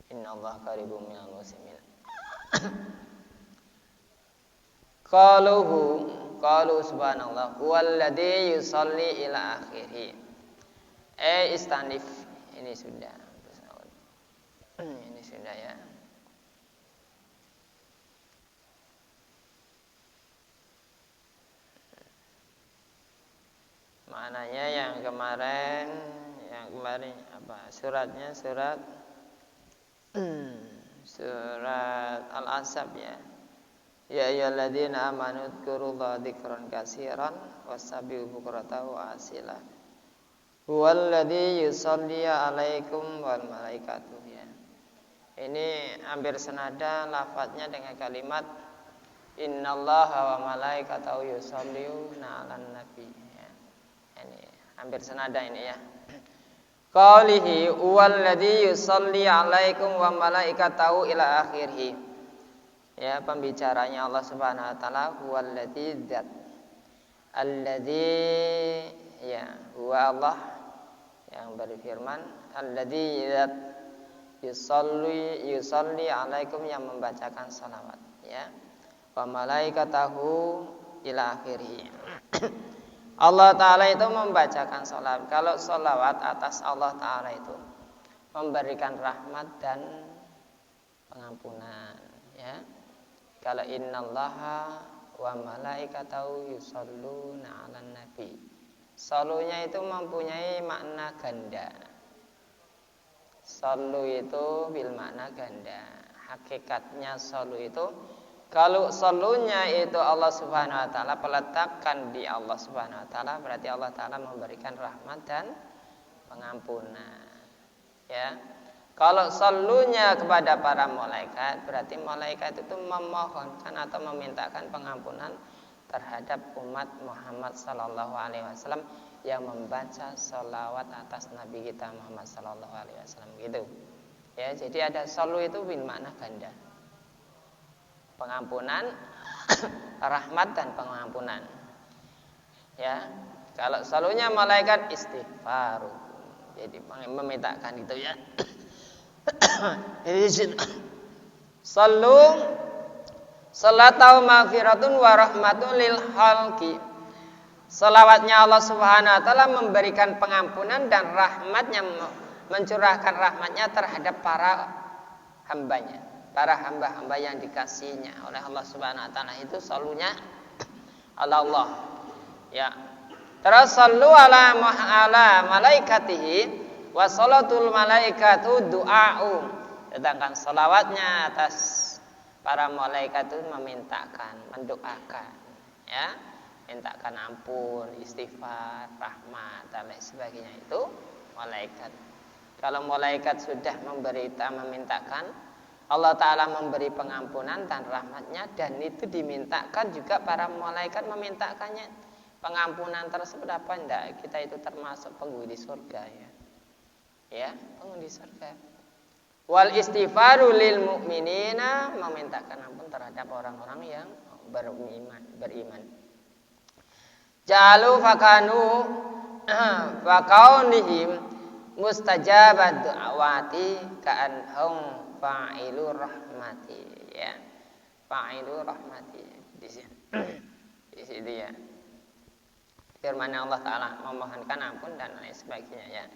Innallaha qaribun minal muslimin. Qalu subhanallah huwallazi yusalli ila akhirih. Istanif. Ini sudah. Ini sudah ya. Maknanya yang kemarin apa? Suratnya surat Al-Ahzab ya. Ya ayyuhalladzina amanu dzkurullaha dzikran katsiran wasabbihu bukratan wa asila. Huwallazi yusalli 'alaikum wal malaikatu ya. Ini hampir senada lafadznya dengan kalimat innallaha wa malaikatahu yusalluna 'alan nabi ya. Ini hampir senada ini ya. Qalihi huwallazi yusalli 'alaikum wa malaikatahu ila akhirih. Ya, pembicaranya Allah Subhanahu wa taala huwallazi dzat. Allazi ya, huwa Allah yang berfirman allazi dzat yusalli 'alaikum yang membacakan salawat ya. Wa malaikatahu ila akhirih. Allah Ta'ala itu membacakan salawat. Kalau salawat atas Allah Ta'ala itu memberikan rahmat dan pengampunan ya. Kalau innallaha wa malaikatahu yusalluna 'alan nabi. Salunya itu mempunyai makna ganda. Salu itu bil makna ganda. Hakikatnya salu itu kalau salunya itu Allah Subhanahu wa taala peletakkan di Allah Subhanahu wa taala, berarti Allah taala memberikan rahmat dan pengampunan. Ya. Kalau salunya kepada para malaikat, berarti malaikat itu memohonkan atau memintakan pengampunan terhadap umat Muhammad sallallahu alaihi wasallam yang membaca salawat atas Nabi kita Muhammad sallallahu alaihi wasallam gitu. Ya, jadi ada salu itu bil makna ganda. Pengampunan, rahmat dan pengampunan. Ya, kalau salunya malaikat istighfar. Jadi memintakan itu ya. Jadi sallu salatu maghfiratun wa rahmatun lil khalqi. Salawatnya Allah Subhanahu wa taala memberikan pengampunan dan rahmatnya, mencurahkan rahmatnya terhadap para hambanya. Para hamba-hamba yang dikasihinya oleh Allah Subhanahu wa taala itu salunya Allah. Ya. Terus sallu ala malaikatihi wa salatul malaikatu du'a'u. Sedangkan salawatnya atas para malaikat itu memintakan, mendoakan, ya. Mintakan ampun, istighfar, rahmat dan lain sebagainya itu malaikat. Kalau malaikat sudah memintakan, Allah Ta'ala memberi pengampunan dan rahmatnya, dan itu dimintakan juga para malaikat memintakannya pengampunan tersebut apa enggak? Kita itu termasuk penghuni surga ya. Ya, penghuni surga. Wal istighfaru lil mu'minina, memintakan ampun terhadap orang-orang yang beriman. Jalu fakanu fakaunihim mustajabat du'awati ka'anhum fa'ilur rahmati ya. Fa'ilur rahmati di sini. Di sini ya. Firman Allah Ta'ala memohonkan ampun dan lain sebagainya ya.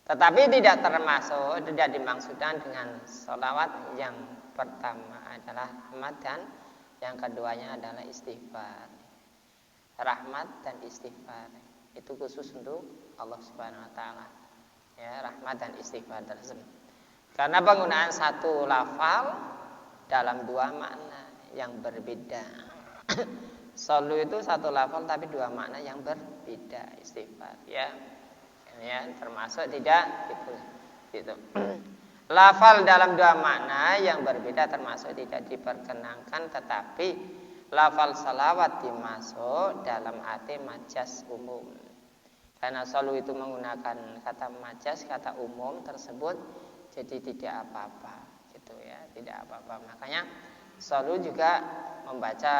Tetapi tidak dimaksudkan dengan sholawat. Yang pertama adalah rahmat dan yang keduanya adalah istighfar. Rahmat dan istighfar itu khusus untuk Allah Subhanahu wa taala. Ya, rahmat dan istighfar tersebut. Karena penggunaan satu lafal dalam dua makna yang berbeda. Sallu itu satu lafal tapi dua makna yang berbeda istighfar ya. Ya, termasuk tidak gitu. Lafal dalam dua makna yang berbeda termasuk tidak diperkenankan, tetapi lafal salawat dimasuk dalam arti majas umum. Karena sallu itu menggunakan kata majas, kata umum tersebut, jadi tidak apa-apa gitu ya, tidak apa-apa. Makanya sallu juga membaca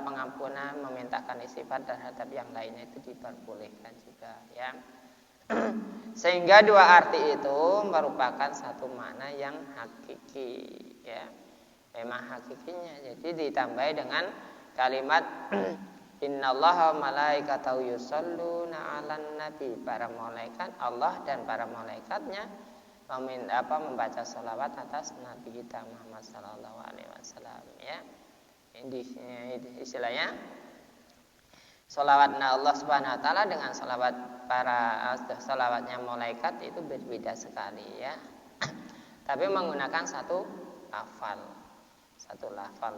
pengampunan, memintakan istighfar terhadap yang lainnya itu diperbolehkan juga ya. Sehingga dua arti itu merupakan satu makna yang hakiki ya. Memang hakikinya. Jadi ditambahi dengan kalimat innallaha malaikatahu yusholluna 'alan nabi. Para malaikat Allah dan para malaikatnya membaca sholawat atas Nabi kita Muhammad sallallahu alaihi wasallam ya. Ini istilahnya sholawatnya Allah Subhanahu wa taala dengan sholawatnya malaikat itu berbeda sekali ya. Tapi menggunakan satu lafal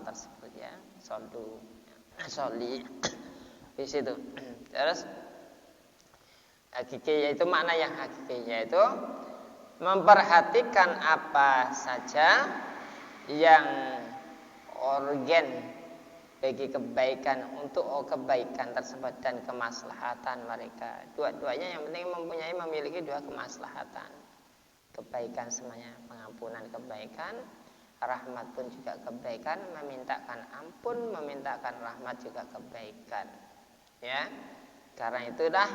tersebut ya. Sholli di situ. Terus hakiki yaitu makna yang hakiki yaitu memperhatikan apa saja yang organ bagi kebaikan untuk kebaikan tersebut dan kemaslahatan mereka. Dua-duanya yang penting memiliki dua kemaslahatan. Kebaikan semuanya, pengampunan kebaikan, rahmat pun juga kebaikan, memintakan ampun, memintakan rahmat juga kebaikan. Ya. Karena itulah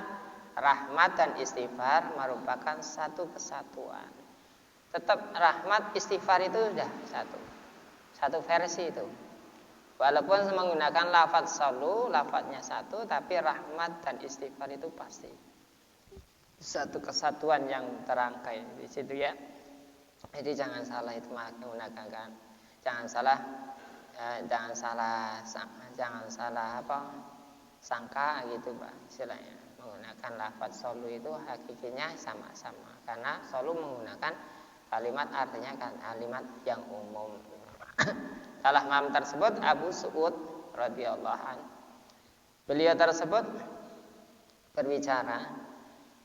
rahmat dan istighfar merupakan satu kesatuan. Tetap rahmat istighfar itu sudah satu versi itu. Walaupun menggunakan lafaz sallu, lafaznya satu, tapi rahmat dan istighfar itu pasti satu kesatuan yang terangkai di situ ya. Jadi jangan salah itu menggunakan, jangan salah sangka gitu Pak istilahnya. Menggunakan lafaz sallu itu hakikinya sama-sama karena sallu menggunakan kalimat artinya kalimat yang umum. Salah paham tersebut Abu Su'ud radhiyallahu anhu. Beliau tersebut berbicara,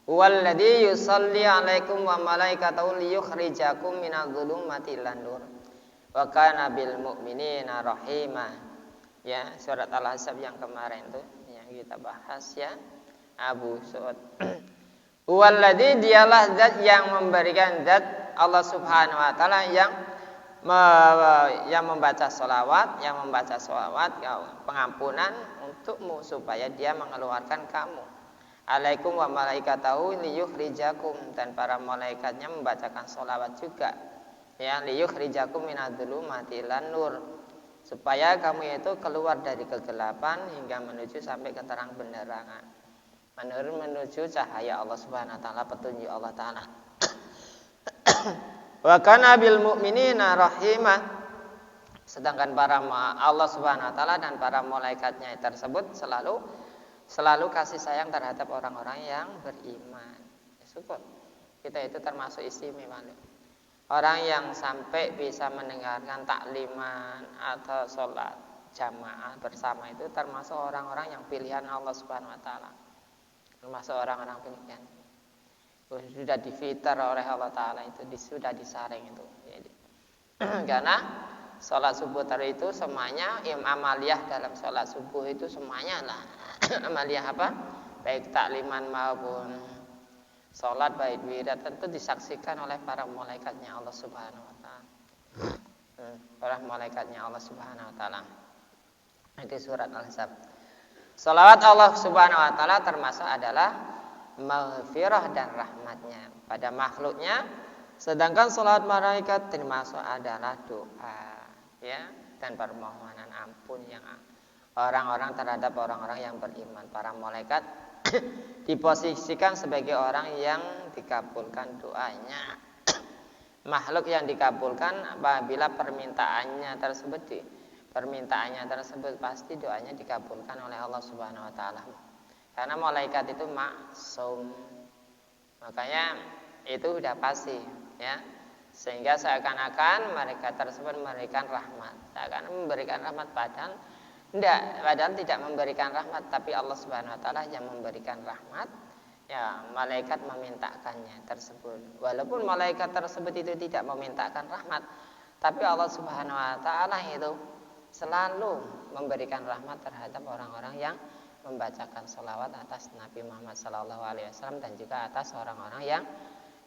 "Huwallazi yusalli 'alaikum wa malaikatahu liyukhrijakum minadh-dhulumati ilan nur. Wa kana bil mu'minina rahima." Ya, surat Al-Ahzab yang kemarin tuh yang kita bahas ya. Abu Su'ud. Huwallazi dialah zat yang memberikan zat Allah Subhanahu wa taala yang membaca sholawat, pengampunan untukmu supaya dia mengeluarkan kamu. Alaikum wa malaikatahu liyukhrijakum, dan para malaikatnya membacakan sholawat juga. Ya, liyukhrijakum minadh-dhulumati ilan nur, supaya kamu itu keluar dari kegelapan hingga menuju sampai ke terang benderangan. Menuju cahaya Allah Subhanahu wa taala, petunjuk Allah taala. Wa kana bil mu'minina rahimah, sedangkan para Allah Subhanahu wa taala dan para malaikatnya tersebut selalu kasih sayang terhadap orang-orang yang beriman. Syukur kita itu termasuk istimewa. Orang yang sampai bisa mendengarkan takliman atau sholat jamaah bersama itu termasuk orang-orang yang pilihan Allah Subhanahu wa taala. Termasuk orang-orang pilihan. Sudah difilter oleh Allah Ta'ala itu, sudah disaring itu. Jadi, karena sholat subuh tadi itu semuanya amaliyah dalam sholat subuh itu semuanya lah. Amaliyah apa? Baik takliman maupun sholat baik wirid tentu disaksikan oleh para malaikatnya Allah Subhanahu wa taala. Para malaikatnya Allah Subhanahu wa taala. Itu surat Al-Ahzab. Sholawat Allah Subhanahu wa taala termasuk adalah maghfirah dan rahmatnya pada makhluknya, sedangkan salat malaikat termasuk adalah doa ya dan permohonan ampun yang orang-orang terhadap orang-orang yang beriman. Para malaikat diposisikan sebagai orang yang dikabulkan doanya. Makhluk yang dikabulkan apabila permintaannya tersebut pasti doanya dikabulkan oleh Allah Subhanahu wa taala. Karena malaikat itu maksum, makanya itu sudah pasti ya. Sehingga seakan-akan mereka tersebut memberikan rahmat. Seakan memberikan rahmat padahal tidak memberikan rahmat, tapi Allah Subhanahu wa taala yang memberikan rahmat. Ya, malaikat memintakannya tersebut. Walaupun malaikat tersebut itu tidak memintakan rahmat, tapi Allah Subhanahu wa taala itu selalu memberikan rahmat terhadap orang-orang yang membacakan sholawat atas Nabi Muhammad SAW dan juga atas orang-orang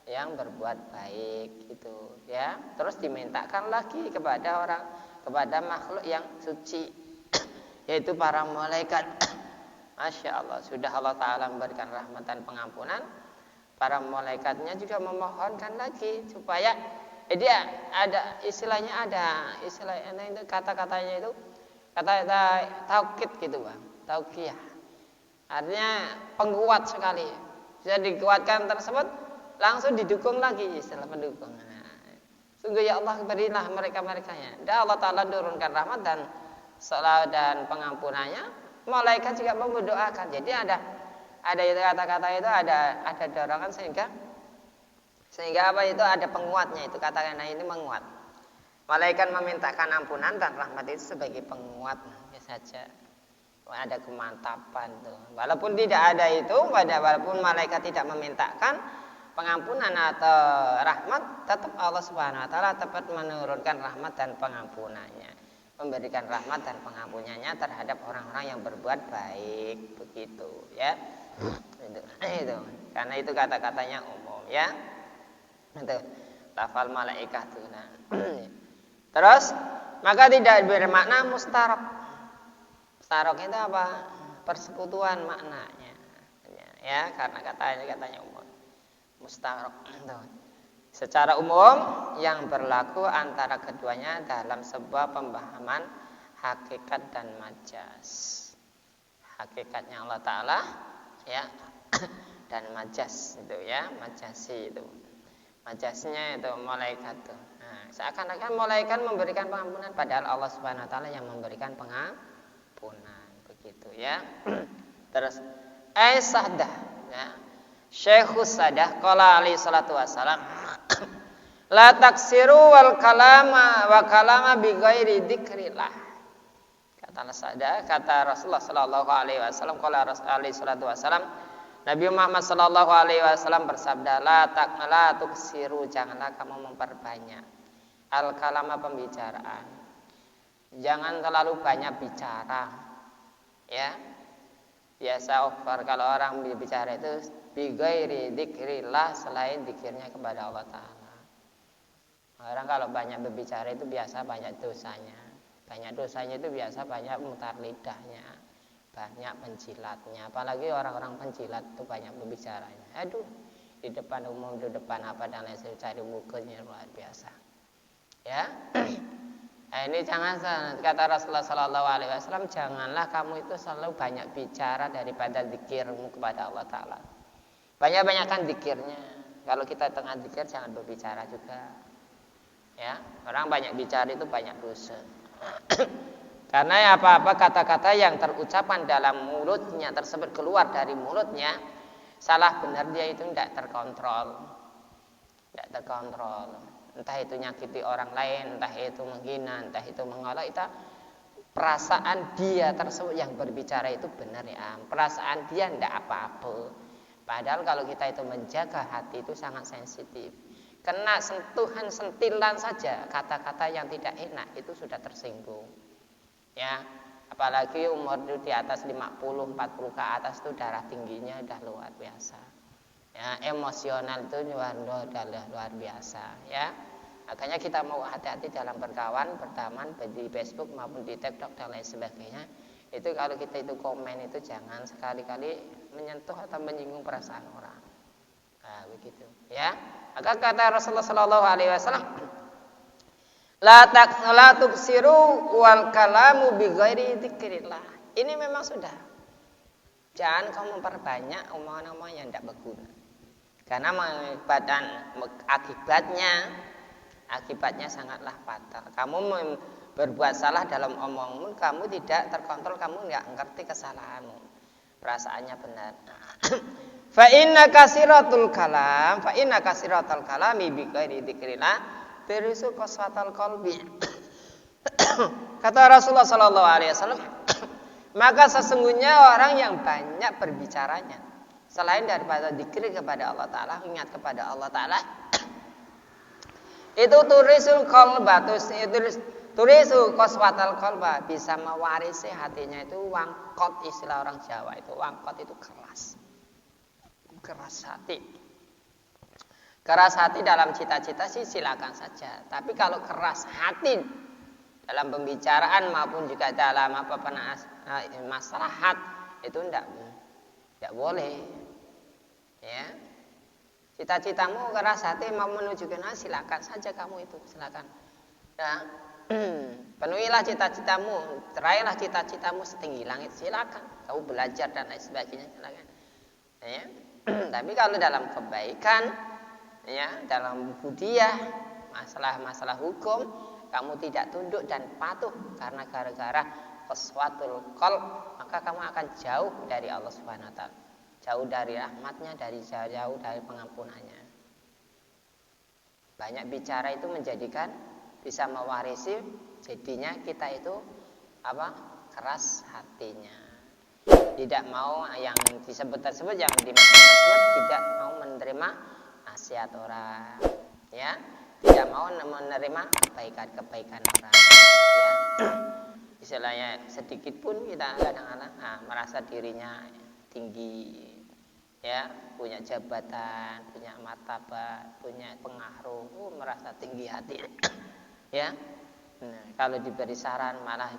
yang berbuat baik gitu ya. Terus dimintakan lagi kepada makhluk yang suci yaitu para malaikat. Masya Allah, sudah Allah Ta'ala memberikan rahmat dan pengampunan, para malaikatnya juga memohonkan lagi supaya dia ada istilahnya itu kata-katanya itu kata taukid gitu Bang, taukiyah. Artinya penguat sekali. Sudah dikuatkan tersebut langsung didukung lagi istilah pendukung. Sungguh ya Allah berilah mereka-merekanya. Dan Allah Ta'ala turunkan rahmat dan salawat dan pengampunannya. Malaikat juga mendoakan. Jadi ada itu kata-kata itu ada dorongan sehingga apa itu ada penguatnya, itu kata-kata ini menguat. Malaikat memintakan ampunan dan rahmat itu sebagai penguat saja. Ada kemantapan tuh. Walaupun tidak ada itu, walaupun malaikat tidak memintakan pengampunan atau rahmat, tetap Allah Subhanahu wa taala tetap menurunkan rahmat dan pengampunannya, memberikan rahmat dan pengampunannya terhadap orang-orang yang berbuat baik, begitu ya. Itu. Karena itu kata-katanya umum ya. Itu lafal malaikat itu. Nah. Terus maka tidak bermakna mustarok. Mustarok itu apa? Persekutuan maknanya. Ya, karena katanya umum. Mustarok itu secara umum yang berlaku antara keduanya dalam sebuah pemahaman hakikat dan majas. Hakikatnya Allah Ta'ala ya dan majas itu ya, majasi itu. Majasnya itu malaikat itu. Nah, seakan-akan malaikat memberikan pengampunan padahal Allah Subhanahu wa taala yang memberikan pengampunan, begitu ya. Terus Sa'dah ya. Syekhus Sadah qala alaihi salatu wasalam la taksiru wal kalama bi ghairi dzikrillah. Kata Rasulullah sallallahu alaihi wasallam qala alaihi salatu wasalam, Nabi Muhammad sallallahu alaihi wasallam bersabda, la tuksiru, janganlah kamu memperbanyak al kalama, pembicaraan. Jangan terlalu banyak bicara. Ya. Biasa over kalau orang berbicara itu bi ghairi dzikrillah, selain zikirnya kepada Allah Ta'ala. Orang kalau banyak berbicara itu biasa banyak dosanya. Banyak dosanya itu biasa banyak mutar lidahnya, banyak penjilatnya. Apalagi orang-orang penjilat itu banyak berbicaranya. Aduh, di depan umum, di depan apa dan lain sebagainya, cari mukanya luar biasa. Ya. Nah, ini jangan, kata Rasulullah Sallallahu Alaihi Wasallam, janganlah kamu itu selalu banyak bicara daripada zikirmu kepada Allah Ta'ala. Banyak-banyakkan zikirnya. Kalau kita tengah zikir jangan berbicara juga. Ya, orang banyak bicara itu banyak dosa. Karena apa-apa kata-kata yang terucapan dalam mulutnya tersebut keluar dari mulutnya, salah benar dia itu tidak terkontrol. Tidak terkontrol. Entah itu nyakiti orang lain, entah itu menghina, entah itu mengolok, itu perasaan dia tersebut yang berbicara itu benar ya. Perasaan dia tidak apa-apa. Padahal kalau kita itu menjaga hati itu sangat sensitif. Kena sentuhan sentilan saja kata-kata yang tidak enak itu sudah tersinggung. Ya, apalagi umur itu di atas 50, 40 ke atas itu darah tingginya sudah luar biasa. Ya, emosional itu luar biasa ya. Makanya kita mau hati-hati dalam berkawan, berteman di Facebook maupun di TikTok dan lain sebagainya. Itu kalau kita itu komen itu jangan sekali-kali menyentuh atau menyinggung perasaan orang. Nah, begitu ya. Maka kata Rasulullah sallallahu alaihi wasallam, la tuksiru wal kalamu bi ghairi dzikrillah. Ini memang sudah. Jangan kamu memperbanyak omongan-omongan yang tidak berguna. Karena akibatnya sangatlah fatal. Kamu berbuat salah dalam omonganmu, kamu tidak terkontrol, kamu tidak ngerti kesalahanmu. Perasaannya benar. Fa inna kasiratul kalami bi ghairi dzikrillah turisu qaswatal qalbi. Kata Rasulullah sallallahu alaihi wasallam, maka sesungguhnya orang yang banyak berbicaranya selain daripada zikir kepada Allah Ta'ala, ingat kepada Allah Ta'ala, itu turisul qalba, turisu qaswatal qalba, bisa mewarisi hatinya. Itu wangkot, istilah orang Jawa itu. Wangkot itu keras hati. Keras hati dalam cita-cita sih silakan saja, tapi kalau keras hati dalam pembicaraan maupun juga dalam maslahat, itu tidak boleh. Ya, cita-citamu keras hati mau menuju ke mana, silakan saja kamu itu, silakan. Ya, penuhilah cita-citamu, raihlah cita-citamu setinggi langit, silakan. Kamu belajar dan lain sebagainya, silakan. Ya, tapi kalau dalam kebaikan, ya, dalam budiah, masalah hukum, kamu tidak tunduk dan patuh karena gara-gara qaswatul qalb, maka kamu akan jauh dari Allah Subhanahu wa taala. Jauh dari rahmatnya, jauh dari pengampunannya. Banyak bicara itu menjadikan bisa mewarisi, jadinya kita itu keras hatinya. Tidak mau yang disebut tersebut, yang dimaksud tersebut, tidak mau menerima nasihat orang, ya, tidak mau menerima kebaikan orang, ya. Istilahnya sedikit pun kita kadang-kadang merasa dirinya tinggi, ya, punya jabatan, punya martabat, punya pengaruh, merasa tinggi hati, ya. Nah, kalau diberi saran malah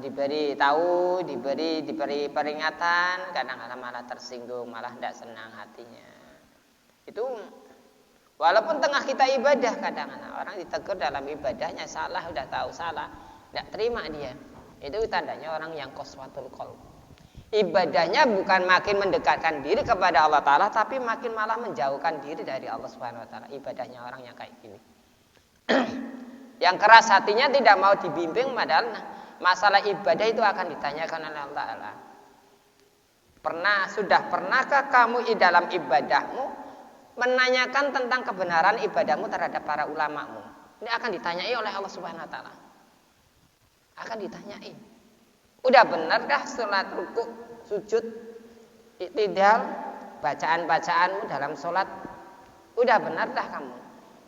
diberi tahu, diberi peringatan, kadang-kadang malah tersinggung, malah tidak senang hatinya. Itu walaupun tengah kita ibadah, kadang-kadang orang ditegur dalam ibadahnya salah, udah tahu salah, tidak terima dia. Itu tandanya orang yang qaswatul qalb. Ibadahnya bukan makin mendekatkan diri kepada Allah Ta'ala, tapi makin malah menjauhkan diri dari Allah Subhanahu wa Ta'ala. Ibadahnya orang yang kayak gini. Yang keras hatinya tidak mau dibimbing, padahal masalah ibadah itu akan ditanyakan oleh Allah Ta'ala. Sudah pernahkah kamu dalam ibadahmu menanyakan tentang kebenaran ibadahmu terhadap para ulamamu? Ini akan ditanyai oleh Allah Subhanahu wa Ta'ala. Akan ditanyai. Udah benarkah sholat rukuk, sujud, iktidal, bacaan-bacaanmu dalam sholat? Udah benarkah kamu?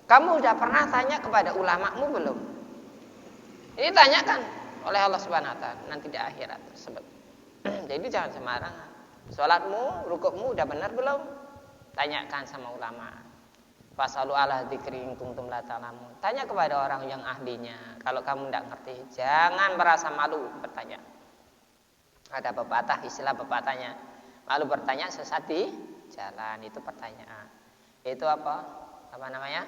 Kamu udah pernah tanya kepada ulamamu belum? Ini tanyakan oleh Allah Subhanahu wa Ta'ala nanti di akhirat tersebut. Jadi jangan sembarangan. Sholatmu, rukukmu udah benar belum? Tanyakan sama ulama. Fasalu ala dzikri in kuntum la ta'lamun. Tanya kepada orang yang ahlinya. Kalau kamu tidak ngerti, jangan merasa malu bertanya. Ada pepatah, istilah pepatahnya, malu bertanya sesat di jalan. Itu pertanyaan. Itu apa namanya?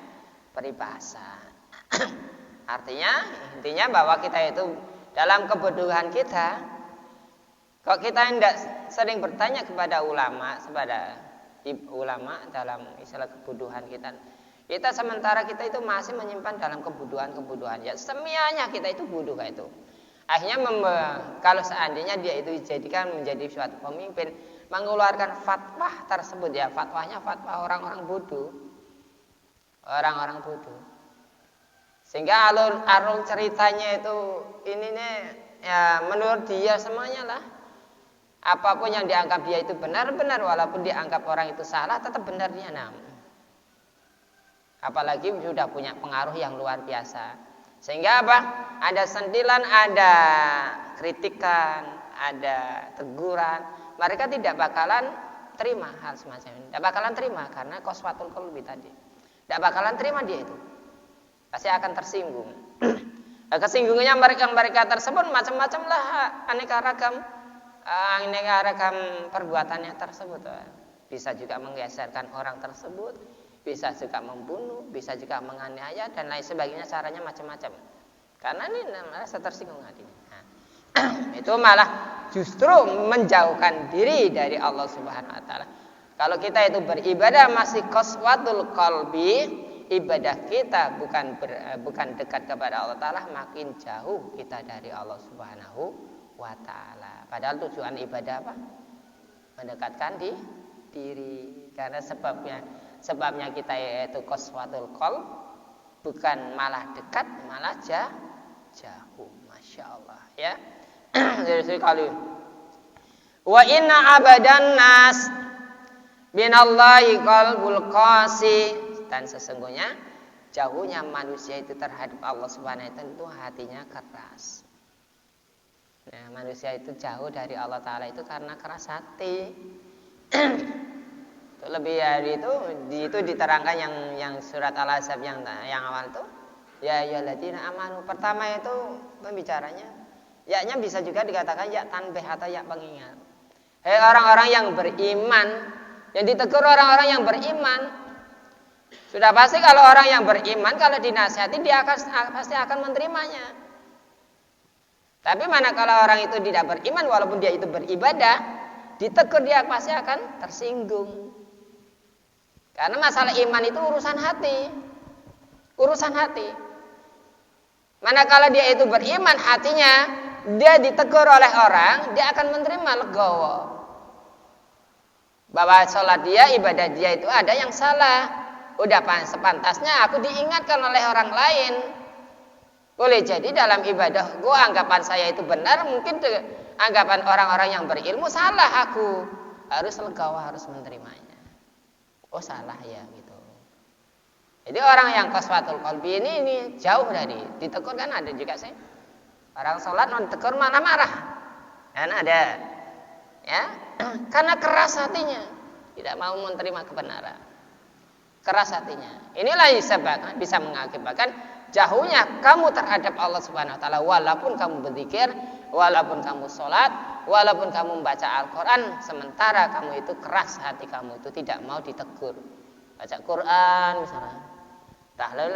Peribahasa. Artinya, intinya bahwa kita itu dalam kebodohan kita, kalau kita tidak sering bertanya kepada ulama dalam istilah kebodohan kita sementara kita itu masih menyimpan dalam kebodohan. Ya, semuanya kita itu bodoh kayak itu. Akhirnya kalau seandainya dia itu dijadikan menjadi suatu pemimpin, mengeluarkan fatwa tersebut, ya fatwanya fatwa orang-orang bodoh. Orang-orang bodoh. Sehingga alur ceritanya itu ya menurut dia semuanya lah. Apapun yang dianggap dia itu benar-benar, walaupun dianggap orang itu salah, tetap benar dia. Apalagi sudah punya pengaruh yang luar biasa. Sehingga apa? Ada sentilan, ada kritikan, ada teguran. Mereka tidak bakalan terima hal semacam ini. Tidak bakalan terima karena qaswatul qalbi tadi. Tidak bakalan terima dia itu. Pasti akan tersinggung. Kesinggungannya mereka tersebut macam-macam lah, aneka ragam perbuatannya tersebut. Bisa juga menggeserkan orang tersebut, bisa juga membunuh, bisa juga menganiaya dan lain sebagainya, caranya macam-macam. Karena ini merasa tersinggung hatinya. Itu malah justru menjauhkan diri dari Allah Subhanahu wa taala. Kalau kita itu beribadah masih qaswatul qalbi, ibadah kita bukan dekat kepada Allah Ta'ala, makin jauh kita dari Allah Subhanahu wa Ta'ala. Padahal tujuan ibadah apa? Mendekatkan diri. Karena sebabnya kita yaitu qaswatul qalb, Bukan malah dekat, malah jauh. Masya Allah ya. Jadi sekali. Wa inna abadan nas binallahi qalbul qasi. Dan sesungguhnya jauhnya manusia itu terhadap Allah Subhanahu wa taala itu hatinya keras. Nah, manusia itu jauh dari Allah Ta'ala itu karena keras hati. Lebih dari itu diterangkan yang surat Al-Ahzab yang awal itu. Ya ayyuhalladzina amanu. Pertama itu pembicaranya. Ya-nya bisa juga dikatakan ya tanbih atau ya pengingat. Hei orang-orang yang beriman. Yang ditegur orang-orang yang beriman. Sudah pasti kalau orang yang beriman kalau dinasihati dia pasti akan menerimanya. Tapi manakala orang itu tidak beriman walaupun dia itu beribadah, ditegur dia pasti akan tersinggung. Karena masalah iman itu urusan hati. Urusan hati. Manakala dia itu beriman hatinya, dia ditegur oleh orang, dia akan menerima legowo. Bahwa sholat dia, ibadah dia itu ada yang salah. Udah sepantasnya aku diingatkan oleh orang lain. Boleh jadi dalam ibadah gue anggapan saya itu benar, mungkin anggapan orang-orang yang berilmu salah aku. Harus legowo, harus menerimanya. Oh salah ya gitu. Jadi orang yang qaswatul qalbi ini jauh dari ditegur kan ada juga sih. Orang sholat non tegur malah marah. Kan ada. Ya. Karena keras hatinya, tidak mau menerima kebenaran. Keras hatinya. Inilah yang bisa mengakibatkan jauhnya kamu terhadap Allah Subhanahu wa taala walaupun kamu berzikir, walaupun kamu sholat, walaupun kamu membaca Al-Qur'an, sementara kamu itu keras hati kamu itu tidak mau ditegur. Baca Quran misalnya. Tahlil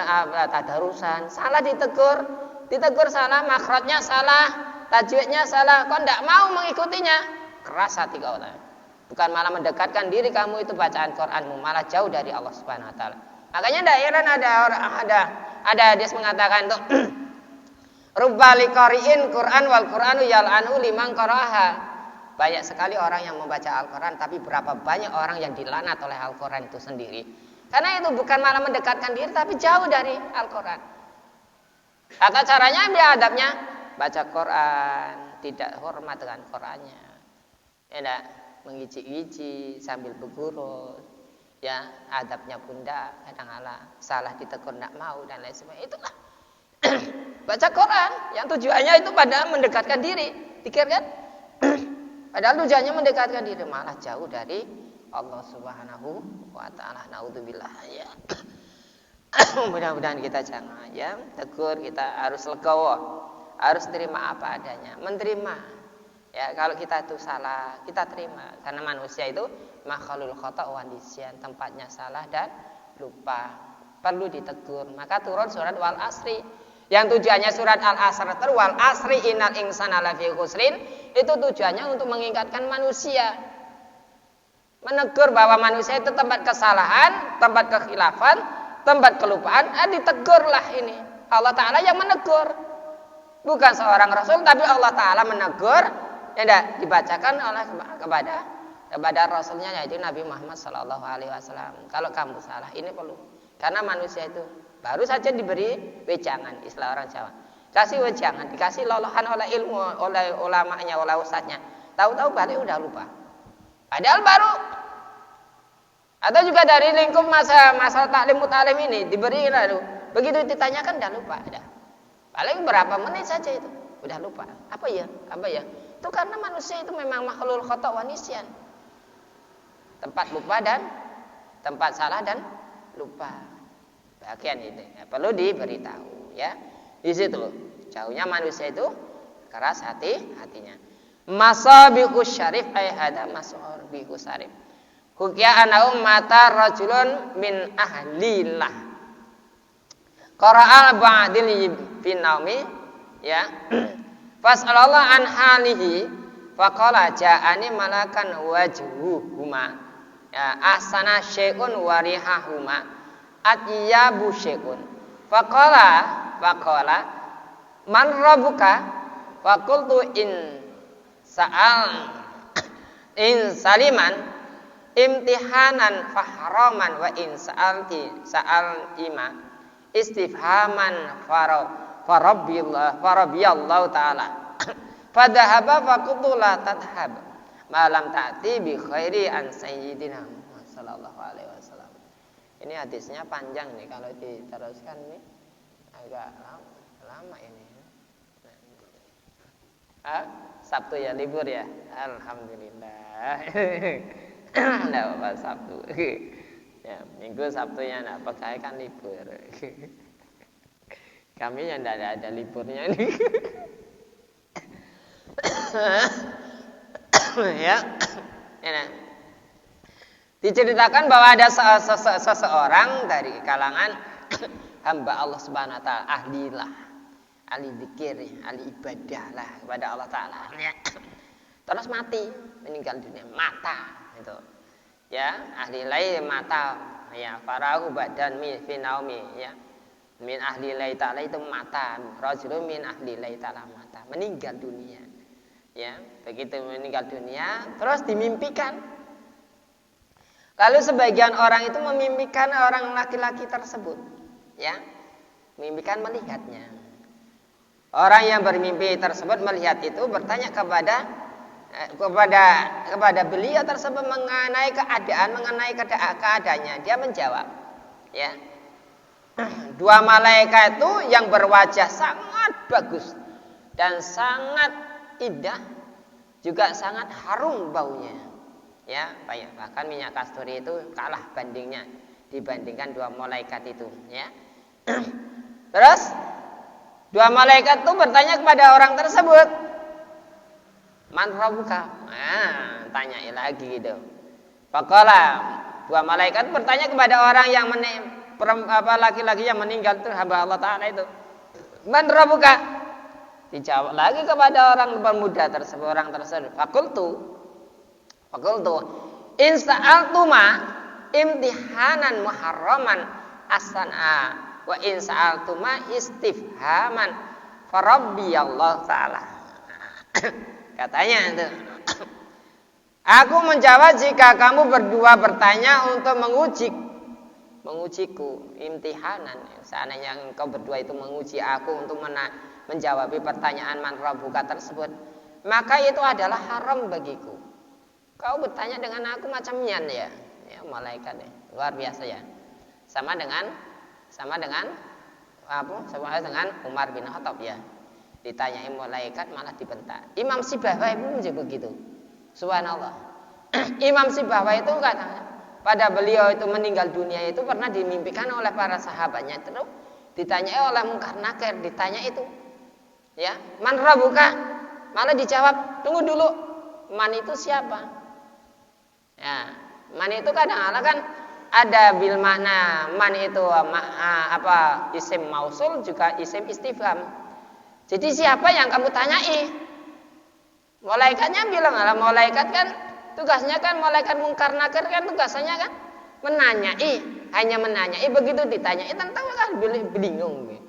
tadarusan, salah ditegur salah, makhrajnya salah, tajwidnya salah, kau tidak mau mengikutinya. Keras hati kau. Bukan malah mendekatkan diri kamu itu bacaan Qur'anmu, malah jauh dari Allah Subhanahu wa taala. Makanya ada hadis mengatakan tuh rubbali qari'in Qur'an wal Qur'anu yal'anu liman qara'aha. Banyak sekali orang yang membaca Al-Qur'an, tapi berapa banyak orang yang dilanat oleh Al-Qur'an itu sendiri. Karena itu bukan malah mendekatkan diri, tapi jauh dari Al-Qur'an. Tata caranya dia adabnya baca Qur'an, tidak hormat dengan Qur'annya. Ya enggak, mengici-ici sambil bergurau. Ya, adabnya bunda kadang-kala salah ditegur tidak mau dan lain sebagainya. Itulah baca Quran yang tujuannya itu pada mendekatkan diri, pikirkan. Padahal tujuannya mendekatkan diri malah jauh dari Allah Subhanahu wa taala. Naudzubillah ya. Mudah-mudahan kita jangan ya tegur, kita harus legowo, harus terima apa adanya, menerima. Ya, kalau kita itu salah, kita terima. Karena manusia itu makhlul khata' wa nisyan, tempatnya salah dan lupa. Perlu ditegur. Maka turun surat Wal Asri. Yang tujuannya surat Al-Asr itu Wal Asri innal insana lafi khusrin, itu tujuannya untuk mengingatkan manusia. Menegur bahwa manusia itu tempat kesalahan, tempat kekhilafan, tempat kelupaan, ditegurlah ini. Allah Ta'ala yang menegur. Bukan seorang Rasul, tapi Allah Ta'ala menegur. Ya dibacakan oleh kepada Rasulnya yaitu Nabi Muhammad SAW. Kalau kamu salah ini perlu, karena manusia itu baru saja diberi wejangan, istilah orang Jawa. Kasih wejangan, dikasih lolohan oleh ilmu, oleh ulamanya, oleh ustadznya. Tahu-tahu balik udah lupa. Padahal baru. Atau juga dari lingkup masa taklim mutalim ini diberi lalu begitu ditanyakan udah lupa. Paling berapa menit saja itu udah lupa. Apa ya? Itu karena manusia itu memang makhlul khata' wa nisyan. Tempat lupa dan tempat salah dan lupa. Bagian itu perlu diberitahu ya. Di situ jauhnya manusia itu keras hatinya. Masabiqus syarif ay hada masabiqus syarif. Hukia anau mata rajulun min ahlillah. Qara'al ba'dil bin naumi ya. Fas'alallah an halihi faqala ja'ani malakan wajhuhuma ya ahsana syai'un warihahuma atyabu syai'un faqala man rabbuka faqultu in saliman imtihanan fahraman wa in sa'al ima istifhaman farabiyallahu ta'ala. Fadhahaba faqultu la tadhhab ma lam ta'ti bi khairi an sayyidina sallallahu alaihi wasallam. Ini hadisnya panjang nih, kalau diteruskan nih agak lama ini. Sabtu ya libur ya, alhamdulillah. Nggak apa Sabtu. Ya, Minggu Sabtunya nggak pakai kan libur. Kami yang tidak ada liburnya ini. Ya, diceritakan bahwa ada seseorang dari kalangan hamba Allah Subhanahu Wa Taala, ahli zikir, ahli ibadah lah kepada Allah Taala. Ya. Terus mati, meninggal dunia, mata itu. Ya, ahli lail mata, ya farahu badan min finaumi, ya. Min ahli lail ta'ala itu mata, rajulun min ahli lail ta'ala mata, meninggal dunia. Ya, begitu meninggal dunia, terus dimimpikan. Lalu sebagian orang itu memimpikan orang laki-laki tersebut, ya, memimpikan melihatnya. Orang yang bermimpi tersebut melihat itu bertanya kepada beliau tersebut mengenai keadaannya. Dia menjawab, ya, dua malaikat itu yang berwajah sangat bagus dan sangat indah, juga sangat harum baunya. Ya, bahkan minyak kasturi itu kalah bandingnya dibandingkan dua malaikat itu, ya. Terus dua malaikat itu bertanya kepada orang tersebut, man rabbuka? Tanyai lagi gitu. Faqala, dua malaikat bertanya kepada orang yang laki-laki yang meninggal itu, hamba Allah Ta'ala itu, man rabbuka? Dijawab lagi kepada orang pemuda tersebut, Fakultu in sa'altuma imtihanan muharraman asana wa in sa'altuma istifhaman farabbiyallahu ta'ala. Katanya itu, aku menjawab jika kamu berdua bertanya untuk mengujiku, imtihanan. Seandainya engkau berdua itu menguji aku untuk menjawab pertanyaan man rabbuka tersebut, maka itu adalah haram bagiku. Kau bertanya dengan aku macam nyan ya, malaikat ya, luar biasa ya. Sama dengan Umar bin Khattab ya. Ditanyai malaikat malah dibentak. Imam Sibawayh pun juga begitu. Subhanallah. Imam Sibawayh itu katanya, pada beliau itu meninggal dunia itu pernah dimimpikan oleh para sahabatnya, terus ditanyai oleh Munkar Nakir, ditanya itu, ya, man rabbuka? Malah dijawab, tunggu dulu, man itu siapa? Ya, man itu kadang-kadang kan ada bil makna man itu isim mausul juga isim istifham. Jadi siapa yang kamu tanyai? Malaikatnya bilang, malaikat kan tugasnya kan malaikat Munkar Nakir kan tugasnya kan menanyai, hanya menanyai. Begitu ditanyai tentang kan bingung.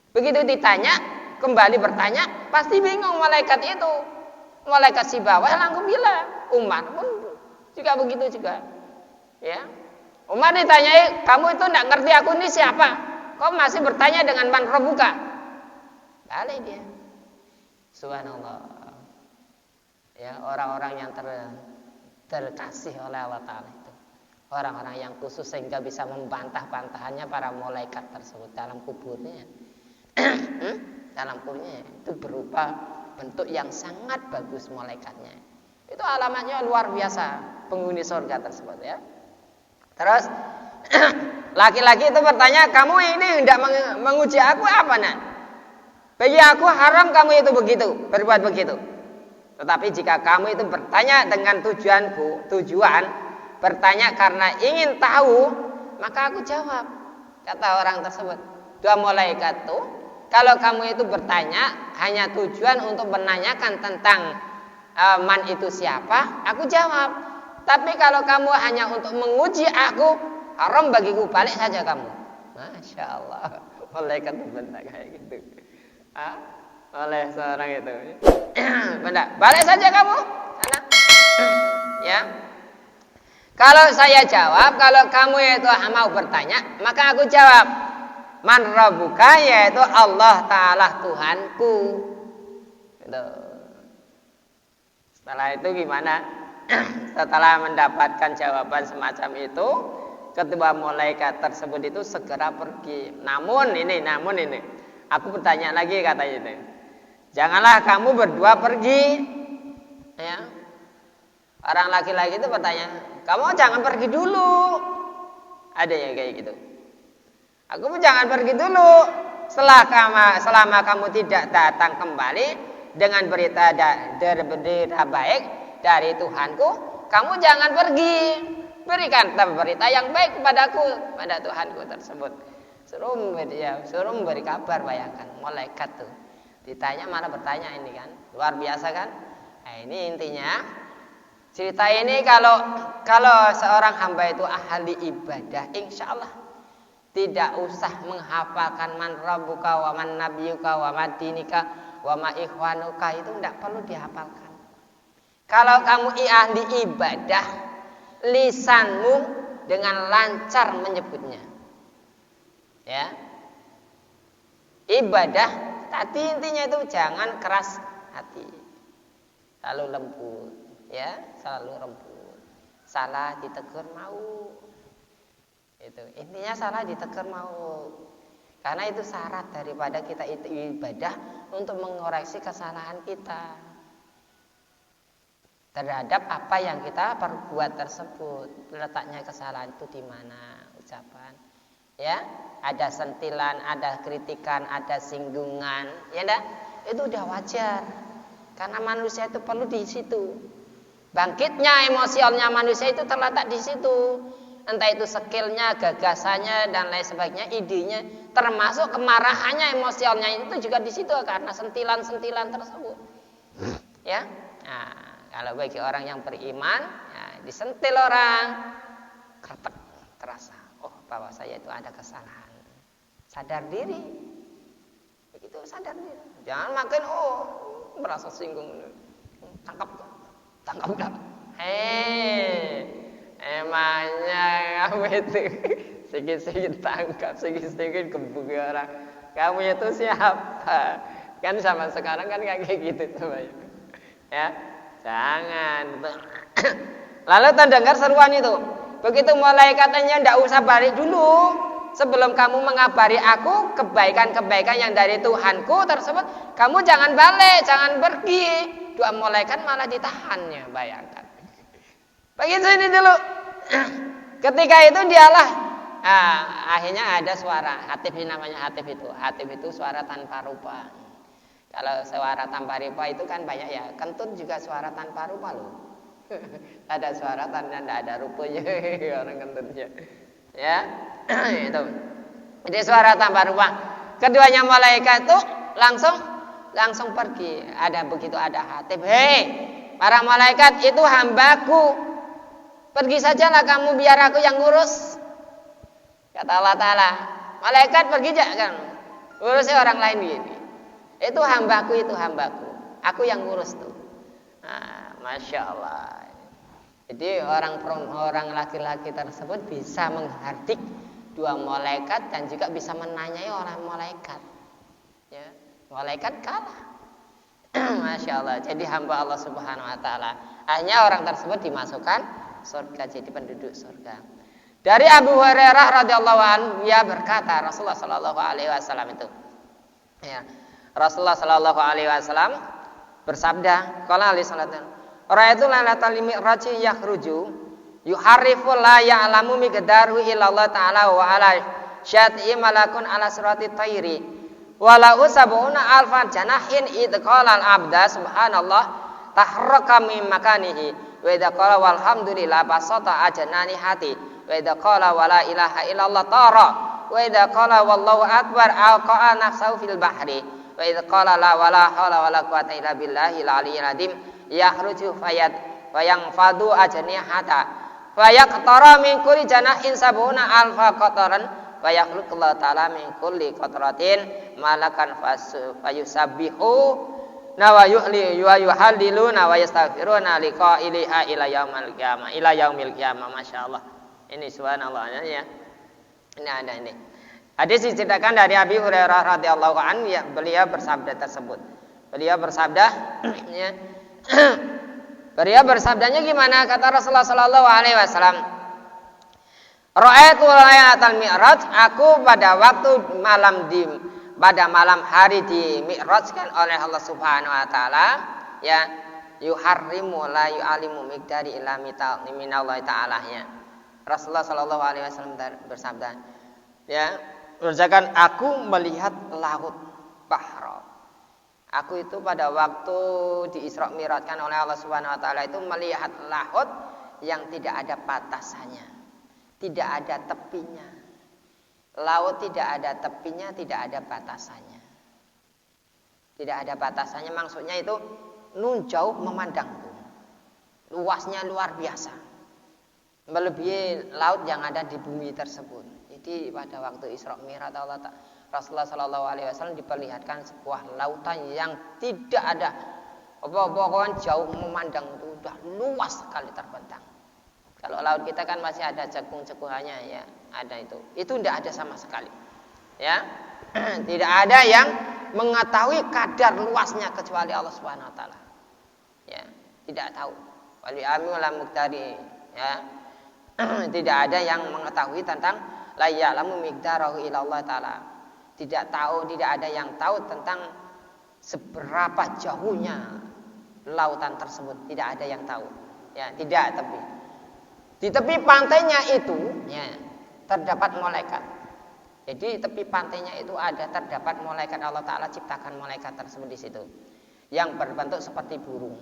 Begitu ditanya kembali bertanya pasti bingung malaikat itu. Malaikat Sibawayh langsung bilang, Umar pun juga begitu juga, ya. Umar ditanyai, kamu itu tidak ngerti aku ini siapa? Kau masih bertanya dengan man rabbuka? Balik dia. Subhanallah. Ya, orang-orang yang terkasih oleh Allah Ta'ala itu, orang-orang yang khusus sehingga bisa membantah-bantahannya para malaikat tersebut dalam kuburnya. Dalam kuburnya itu berupa bentuk yang sangat bagus malaikatnya. Itu alamatnya luar biasa penghuni surga tersebut, ya. Terus laki-laki itu bertanya, kamu ini hendak menguji aku apa nak? Bagi aku haram kamu itu begitu, berbuat begitu. Tetapi jika kamu itu bertanya dengan tujuan bertanya karena ingin tahu, maka aku jawab. Kata orang tersebut, dua malaikat tuh, kalau kamu itu bertanya hanya tujuan untuk menanyakan tentang man itu siapa, aku jawab. Tapi kalau kamu hanya untuk menguji aku, haram bagiku, balik saja kamu. Masya Allah, malaikat benar kayak gitu. Oleh seorang itu, benar, balik saja kamu, sana. Ya. Kalau saya jawab, kalau kamu itu mau bertanya, maka aku jawab. Man rabbuka, yaitu Allah Ta'ala Tuhanku. Gitu. Setelah itu gimana? Setelah mendapatkan jawaban semacam itu, kedua malaikat tersebut itu segera pergi. Namun ini, aku bertanya lagi katanya itu. Janganlah kamu berdua pergi. Ya. Orang laki-laki itu bertanya, kamu jangan pergi dulu. Ada yang kayak gitu. Aku pun jangan pergi dulu. Selama kamu tidak datang kembali dengan berita baik dari Tuhanku, kamu jangan pergi. Berikan berita yang baik kepadaku, pada Tuhanku tersebut. Suruh memberi kabar, bayangkan malaikat tuh. Ditanya malah bertanya ini kan, luar biasa kan? Nah, ini intinya cerita ini kalau seorang hamba itu ahli ibadah, insya Allah tidak usah menghafalkan man rabbuka wa man nabiyuka wa madinika wa ma ikhwanuka, itu tidak perlu dihafalkan. Kalau kamu ahli ibadah, lisanmu dengan lancar menyebutnya. Ya. Ibadah tadi intinya itu jangan keras hati. Selalu lembut, ya, selalu lembut. Salah ditegur mau. Itu intinya salah ditegur mau. Karena itu syarat daripada kita itu ibadah untuk mengoreksi kesalahan kita terhadap apa yang kita perbuat tersebut. Letaknya kesalahan itu di mana? Ucapan. Ya, ada sentilan, ada kritikan, ada singgungan, ya enggak? Itu udah wajar. Karena manusia itu perlu di situ. Bangkitnya emosionalnya manusia itu terletak di situ. Entah itu skillnya, gagasannya dan lain sebagainya, idenya, termasuk kemarahannya, emosionalnya itu juga di situ karena sentilan-sentilan tersebut. Ya. Nah, kalau bagi orang yang beriman, ya, disentil orang, kretek, terasa, oh bahwa saya itu ada kesalahan. Sadar diri. Begitu sadar diri. Jangan makin merasa singgung. Tangkap dah. Emangnya kamu itu sedikit tangkap, sedikit gebuk orang. Kamu itu siapa? Kan sama sekarang kan kayak gitu tuh, ya. Jangan. Lalu terdengar seruan itu. Begitu malaikatnya tidak usah balik dulu. Sebelum kamu mengabari aku kebaikan-kebaikan yang dari Tuhanku tersebut, kamu jangan balik, jangan pergi. Dua malaikat malah ditahannya, bayangkan. Begitu ini dulu. Ketika itu dialah akhirnya ada suara. Hatif ini namanya hatif itu. Hatif itu suara tanpa rupa. Kalau suara tanpa rupa itu kan banyak ya. Kentut juga suara tanpa rupa loh. Ada suara tanda tidak ada rupanya orang kentutnya. Ya, itu. Jadi suara tanpa rupa. Keduanya malaikat itu langsung pergi. Begitu ada hatif. Hei, para malaikat itu hambaku. Pergi sajalah kamu biar aku yang ngurus. Kata Allah Ta'ala. Malaikat pergi jangan. Urusnya orang lain gini. Itu hambaku. Aku yang ngurus tuh. Nah, Masya Allah. Jadi orang laki-laki tersebut bisa menghardik dua malaikat dan juga bisa menanyai orang malaikat. Ya, malaikat kalah. Masya Allah. Jadi hamba Allah Subhanahu Wa Taala. Hanya orang tersebut dimasukkan surga, jadi penduduk surga. Dari Abu Hurairah radhiyallahu anhu, ia berkata Rasulullah sallallahu alaihi wasallam itu. Ya. Rasulullah sallallahu alaihi wasallam bersabda, qala alaihi salatu ra'aitu lailatal mi'raj yakhruju yuharrifu la ya'lamu miqdaru illa Allah ta'ala wa ala syati'i malakun ala surati tayri wa la usabuna alfan janahin idqala al-abda subhanallah taharraka min makanihi wa idza qala walhamdulillah basata ajnani hati wa idza qala wala ilaha illallah tara wa idza qala wallahu akbar alqa'a nafsahu fil bahri wa idza qala la wala haula wala quwata illa billahil aliyyil azim yakhruju wa yanfadu ajnihata wa yaqtara min kulli janahin sabuna alfa qataran wa yakhluqullahu ta'ala min kulli qatratin malakan fayusabbihu wa yuhalliluna wa yastaghfiruna liqa'iliha ila yaumil qiyamah. Masya Allah. Ini subhanallah ya. Ini ada ini. Hadis diceritakan dari Abi Hurairah radhiyallahu anhu, ya, beliau bersabda tersebut. Beliau bersabda, ya. Beliau bersabdanya gimana? Kata Rasulullah sallallahu alaihi wasallam, "Ra'aitu lailatal mi'raj, aku pada waktu pada malam hari di mi'rajkan oleh Allah Subhanahu wa taala, ya, yuharrimu la yu'alimu miqdari illa minallahi ta'ala." Ya. Rasulullah sallallahu alaihi wasallam bersabda, ya, mengerjakan aku melihat laut bahra. Aku itu pada waktu di Isra Mi'rajkan oleh Allah Subhanahu wa taala itu melihat laut yang tidak ada batasannya, tidak ada tepinya. Laut tidak ada tepinya, tidak ada batasannya. Tidak ada batasannya maksudnya itu nun jauh memandangku. Luasnya luar biasa. Melebihi laut yang ada di bumi tersebut. Jadi pada waktu Isra Mi'raj Rasulullah sallallahu alaihi wasallam diperlihatkan sebuah lautan yang tidak ada pokoknya jauh memandang, itu sudah luas sekali terbentang. Kalau laut kita kan masih ada cekung-cekungannya, ya, ada itu. Itu tidak ada sama sekali. Ya. Tidak ada yang mengetahui kadar luasnya kecuali Allah Subhanahu wa taala. Ya, tidak tahu. Wali amil muqtari, ya. Tidak ada yang mengetahui tentang la ya'lamu miqdarahu illallah taala. Tidak tahu, tidak ada yang tahu tentang seberapa jauhnya lautan tersebut. Tidak ada yang tahu. Ya, tidak, tapi di tepi pantainya itu, ya, terdapat malaikat. Jadi tepi pantainya itu terdapat malaikat. Allah Taala ciptakan malaikat tersebut di situ, yang berbentuk seperti burung,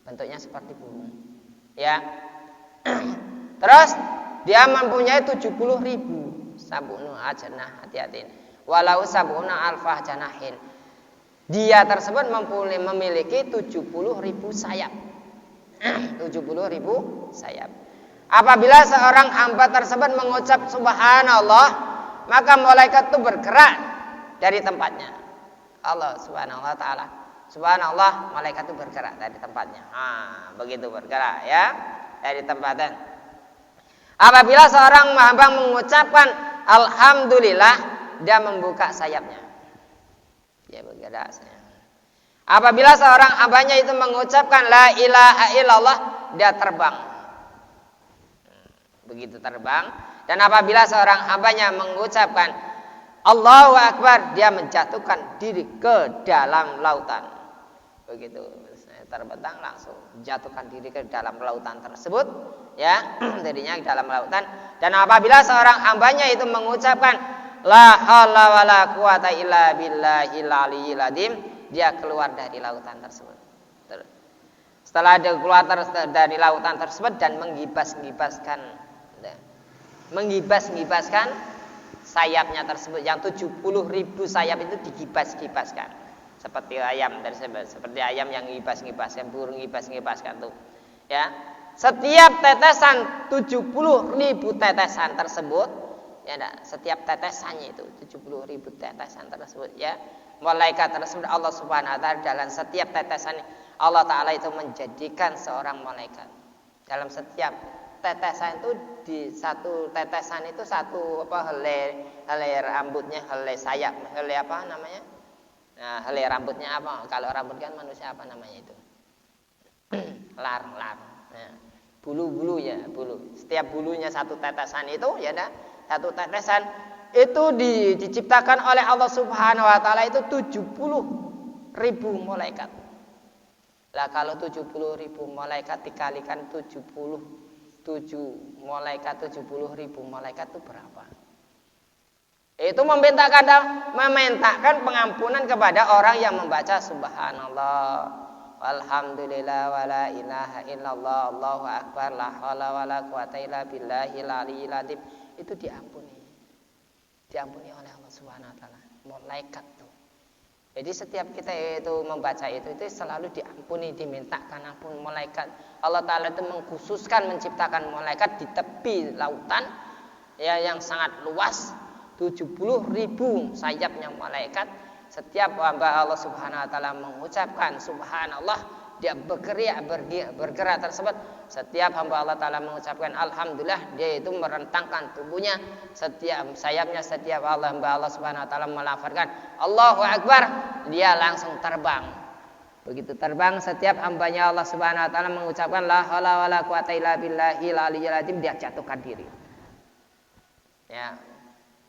bentuknya seperti burung. Ya, terus dia mempunyai 70.000 sab'unu ajnah, hati-hati. Walau sab'una alfah janahin. Dia tersebut memiliki 70.000 sayap. 70.000 sayap. Apabila seorang hamba tersebut mengucap subhanallah, maka malaikat itu bergerak dari tempatnya. Allah Subhanahu wa taala. Subhanallah, malaikat itu bergerak dari tempatnya. Begitu bergerak, ya, dari tempatnya. Apabila seorang hamba mengucapkan alhamdulillah, dia membuka sayapnya. Dia bergerak sayap. Apabila seorang hambanya itu mengucapkan la ilaha illallah, dia terbang. Begitu terbang. Dan apabila seorang hambanya mengucapkan Allahu Akbar, dia menjatuhkan diri ke dalam lautan. Begitu terbentang langsung jatuhkan diri ke dalam lautan tersebut, ya, dirinya ke dalam lautan. Dan apabila seorang hambanya itu mengucapkan la haula wala quwata illa billahil aliyyil azim, dia keluar dari lautan tersebut. Setelah dia keluar dari lautan tersebut dan menggibas-gibaskan sayapnya tersebut, yang 70.000 sayap itu digibas-gibaskan seperti ayam, seperti ayam yang ngibas-ngibaskan, burung ngibas-ngibaskan tuh, ya. Setiap tetesan 70.000 tetesan tersebut, ya, setiap tetesannya itu 70.000 tetesan tersebut, ya, malaikat tersebut Allah Subhanahu wa taala dalam setiap tetesan Allah Taala itu menjadikan seorang malaikat. Dalam setiap tetesan itu, di satu tetesan itu satu helai rambutnya, helai sayap, helai apa namanya? Nah, helai rambutnya apa? Kalau rambut kan manusia apa namanya itu? Lar. Nah, bulu ya, bulu. Setiap bulunya satu tetesan itu, ya, satu tetesan itu diciptakan oleh Allah Subhanahu wa taala itu 70.000 malaikat. Lah kalau 70.000 malaikat dikalikan 70.000 malaikat itu berapa? Itu memintakan pengampunan kepada orang yang membaca subhanallah, walhamdulillah, wala ilaha illallah, Allahu akbar, la haula wala quwata illa billahil aliyyil azim. Itu diampuni oleh Allah Subhanahu wa taala, malaikat tuh. Jadi setiap kita itu membaca itu selalu diampuni, dimintakan ampun malaikat. Allah Taala itu mengkhususkan menciptakan malaikat di tepi lautan, ya, yang sangat luas, 70.000 sayapnya malaikat. Setiap hamba Allah Subhanahu wa taala mengucapkan subhanallah, dia bergerak tersebut, setiap hamba Allah Ta'ala mengucapkan alhamdulillah, dia itu merentangkan tubuhnya. Setiap sayapnya, setiap hamba Allah Subhanahu Wa Ta'ala melafazkan Allahu Akbar, dia langsung terbang. Begitu terbang, setiap hambanya Allah Subhanahu Wa Ta'ala mengucapkan la haula wala quwata illa billahil aliyyil azim, dia jatuhkan diri. Ya,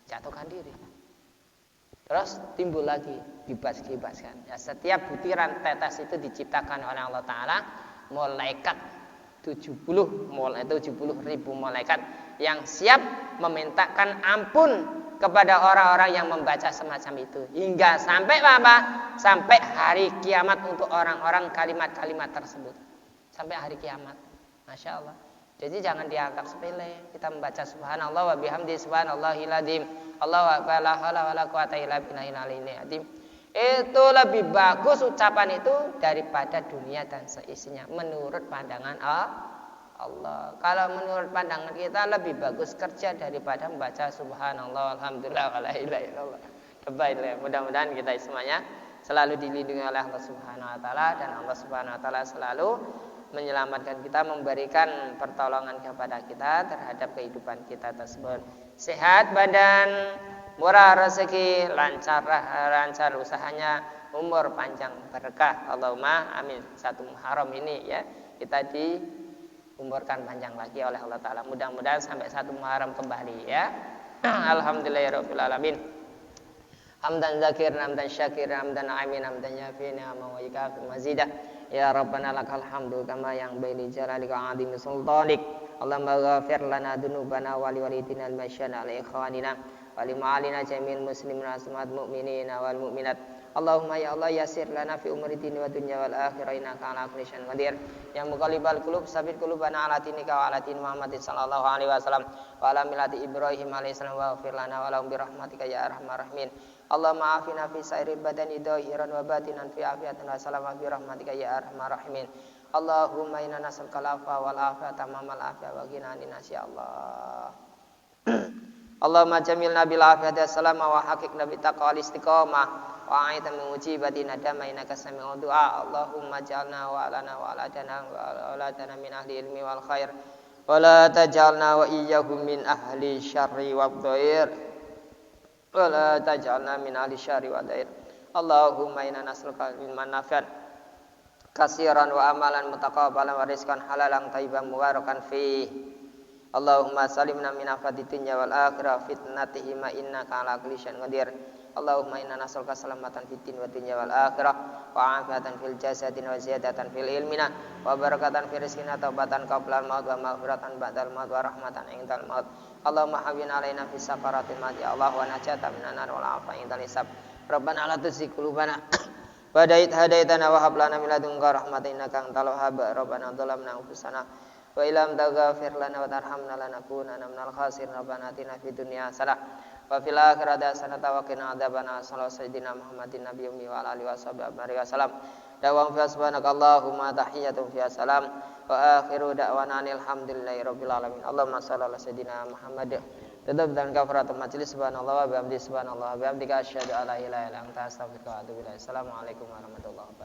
jatuhkan diri. Terus timbul lagi, dibebaskan. Ya, setiap butiran tetes itu diciptakan oleh Allah Ta'ala malaikat 70 ribu malaikat yang siap memintakan ampun kepada orang-orang yang membaca semacam itu. Hingga sampai apa? Sampai hari kiamat untuk orang-orang kalimat-kalimat tersebut. Sampai hari kiamat. Masya Allah. Jadi jangan dianggap sepele. Kita membaca subhanallah wa bihamdi subhanallahil azim. Allahu akbar la haula wala quwata illa billahil aliyyil azim. Itu lebih bagus ucapan itu daripada dunia dan seisinya menurut pandangan Allah. Kalau menurut pandangan kita lebih bagus kerja daripada membaca subhanallah alhamdulillah wala ilaha illallah. Baiklah, mudah-mudahan kita semuanya selalu dilindungi oleh Allah Subhanahu wa taala dan Allah Subhanahu wa taala selalu menyelamatkan kita, memberikan pertolongan kepada kita terhadap kehidupan kita tersebut. Sehat badan, murah rezeki, lancar usahanya, umur panjang berkah. Allahumma amin. 1 Muharram ini ya, kita diumurkan panjang lagi oleh Allah Ta'ala. Mudah-mudahan sampai 1 Muharram kembali ya. Alhamdulillahirabbil alamin. Hamdan zakir, hamdan syakir, hamdan amin, hamdan yafi ni'ama wa yakafi mazidah. Ya Rabbana lakal hamdu kama yang baili jalalika azimi sultanik. Allahumma ghafir lana dunubana wali walidina al-masyana al-ikhwanina wali ma'alina jamil muslimin asmat mu'minina wal mu'minat. Allahumma ya Allah yasir lana fi umri dini wa dunya wal akhirah innaka ala kulli syai'in qadir. Ya muqallibal qulub sabit qulubana ala dinika wa ala din Muhammadin sallallahu alaihi wasallam wa ala millati Ibrahim alaihi salam wa ghfir lana wa lahum bi rahmatika ya arhamar rahimin. Allahumma afina fi sairil badani dhahiran wa batinan fi afiatin wa salamah bi rahmatika ya arhamar rahimin. Allahumma inna nas'aluka al-afwa wal afiyata tamamal afiyah wa ghina 'anil nas ya Allah. Allahumma jamilna bil afiyati wassalama wa haqiqna bi taqwal istiqamah wa a'idna min mujibati nadama innaka sami'ud du'a. Allahumma ja'alna wa lana wa aladana min ahli ilmi wal khair wa la taj'alna wa iyyahum min ahli syarri wa dhair. Wala taj'alna min ahli syarri wa dair. Allahumma inna nas'aluka ilman nafi'an katsiran wa amalan mutaqabbalan wa rizqan halalan thayyiban mubarakan fi. Allahumma salimna min afati dunya wal akhirah fitnatihi ma innaka ala kulli syai'in qadir. Allahumma inna nas'aluka salamatan fid din wa dunya wal akhirah wa afiatan fil jasadi wa ziyadatan fil ilmina wa barakatan fil rizqina taubatan qabla al maut wa maghfiratan ba'dal maut wa rahmatan indal maut. Allahumma hawwin alaina fis sakaratil maut ya Allah wa najatan minan nar wal afa indal hisab. Rabbana la tuzigh qulubana ba'da idh hadaitana wa hab lana min ladunka rahmatan innaka antal wahhab. Rabbana dhalamna anfusana wa illam taghfir lana wa tarhamna lanakunanna minal khasirin. Rabbana atina fid dunya hasanah wa fil akhirati hasanah wa qina adzabannar. Sallallahu sayyidina Muhammadin nabiyyi ummi wa alihi washabihi wasallam. Dawam fi subhanakallahumma tahiyyatun fi salam wa akhiru da'wana alhamdulillahi rabbil alamin. Allahumma shalli ala sayyidina Muhammad. Tutup dan kafaratul majlis. Subhanallah wa bihamdihi subhanallah wa bihamdika asyhadu an la ilaha illa anta astaghfiruka wa atubu ilaik. Assalamualaikum warahmatullahi wabarakatuh.